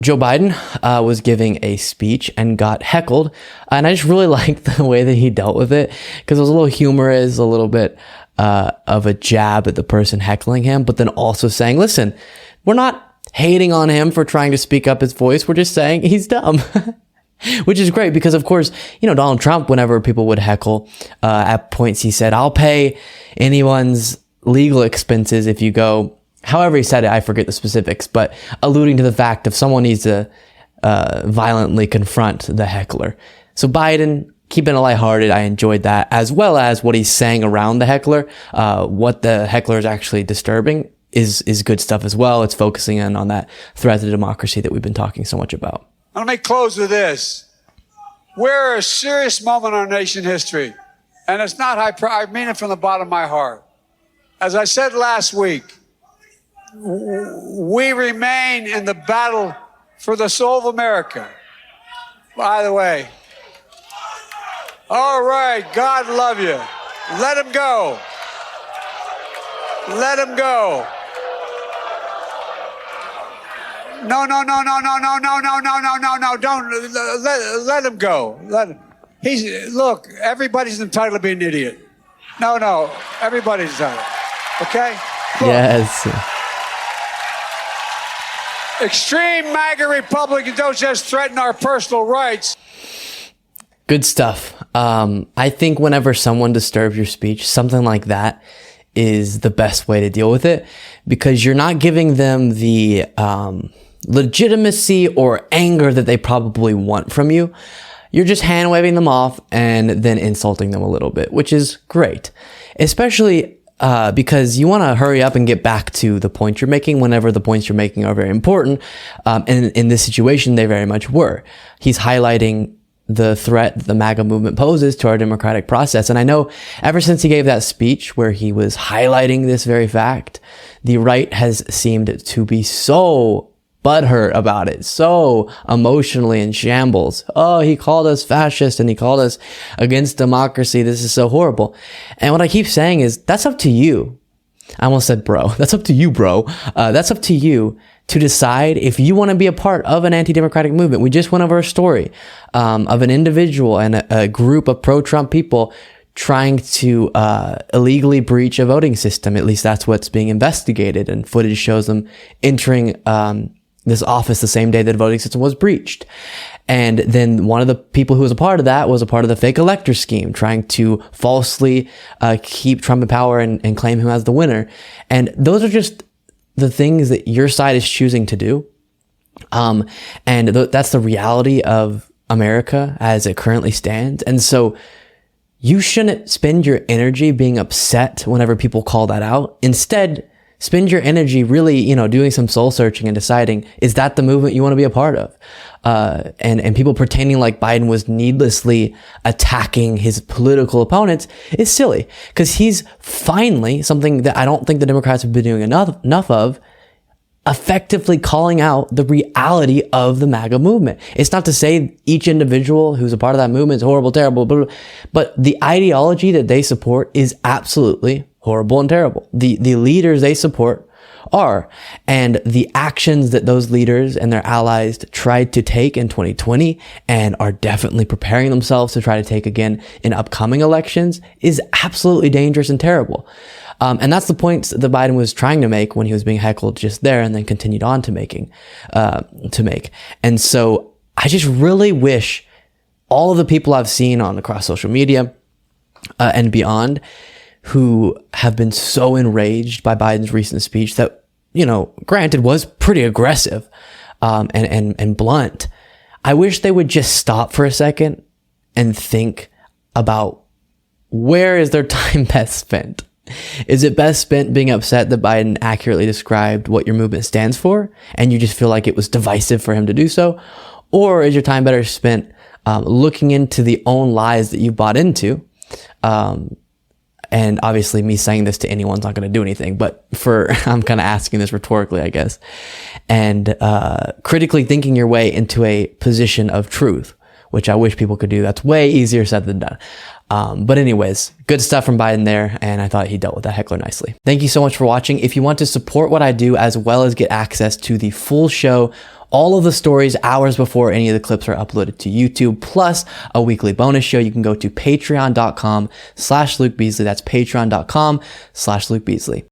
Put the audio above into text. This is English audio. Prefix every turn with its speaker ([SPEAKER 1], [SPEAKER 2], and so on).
[SPEAKER 1] Joe Biden was giving a speech and got heckled. And I just really liked the way that he dealt with it because it was a little humorous, a little bit of a jab at the person heckling him, but then also saying, listen, we're not hating on him for trying to speak up his voice. We're just saying he's dumb. Which is great because, of course, Donald Trump, whenever people would heckle, at points he said, I'll pay anyone's legal expenses if you go, however he said it, I forget the specifics, but alluding to the fact if someone needs to violently confront the heckler. So Biden, keeping it lighthearted, I enjoyed that, as well as what he's saying around the heckler. What the heckler is actually disturbing is good stuff as well. It's focusing in on that threat to democracy that we've been talking so much about.
[SPEAKER 2] Let me close with this. We're a serious moment in our nation history, and it's not I mean it from the bottom of my heart. As I said last week, we remain in the battle for the soul of America. By the way, all right, God love you. Let him go. Let him go. No, don't let him go. Let him. Look, everybody's entitled to be an idiot. No, everybody's entitled. Okay? Look.
[SPEAKER 1] Yes.
[SPEAKER 2] Extreme MAGA Republicans don't just threaten our personal rights.
[SPEAKER 1] Good stuff. I think whenever someone disturbs your speech, something like that is the best way to deal with it because you're not giving them the legitimacy or anger that they probably want from you. You're just hand waving them off and then insulting them a little bit, which is great, especially because you want to hurry up and get back to the point you're making whenever the points you're making are very important. And in this situation, they very much were. He's highlighting the threat the MAGA movement poses to our democratic process. And I know ever since he gave that speech where he was highlighting this very fact, the right has seemed to be so butthurt about it, so emotionally in shambles. Oh, he called us fascist and he called us against democracy. This is so horrible. And what I keep saying is, that's up to you. I almost said bro. That's up to you, bro. That's up to you to decide if you want to be a part of an anti-democratic movement. We just went over a story of an individual and a group of pro-Trump people trying to illegally breach a voting system. At least that's what's being investigated. And footage shows them entering this office the same day that the voting system was breached. And then one of the people who was a part of that was a part of the fake elector scheme, trying to falsely keep Trump in power and claim him as the winner. And those are just the things that your side is choosing to do. That's the reality of America as it currently stands. And so you shouldn't spend your energy being upset whenever people call that out. Instead, spend your energy really, doing some soul searching and deciding, is that the movement you want to be a part of? And people pretending like Biden was needlessly attacking his political opponents is silly because he's finally, something that I don't think the Democrats have been doing enough of, effectively calling out the reality of the MAGA movement. It's not to say each individual who's a part of that movement is horrible, terrible, but the ideology that they support is absolutely horrible and terrible. The leaders they support are, and the actions that those leaders and their allies tried to take in 2020 and are definitely preparing themselves to try to take again in upcoming elections is absolutely dangerous and terrible. And that's the point that Biden was trying to make when he was being heckled just there and then continued on to make. And so I just really wish all of the people I've seen across social media and beyond who have been so enraged by Biden's recent speech that, granted was pretty aggressive, and blunt. I wish they would just stop for a second and think about where is their time best spent. Is it best spent being upset that Biden accurately described what your movement stands for and you just feel like it was divisive for him to do so? Or is your time better spent looking into the own lies that you bought into? And obviously me saying this to anyone's not going to do anything, but I'm kind of asking this rhetorically, I guess. And critically thinking your way into a position of truth which I wish people could do. That's way easier said than done. But anyways, good stuff from Biden there, and I thought he dealt with that heckler nicely. Thank you so much for watching. If you want to support what I do as well as get access to the full show, all of the stories hours before any of the clips are uploaded to YouTube, plus a weekly bonus show, you can go to patreon.com/Luke Beasley. That's patreon.com/Luke Beasley.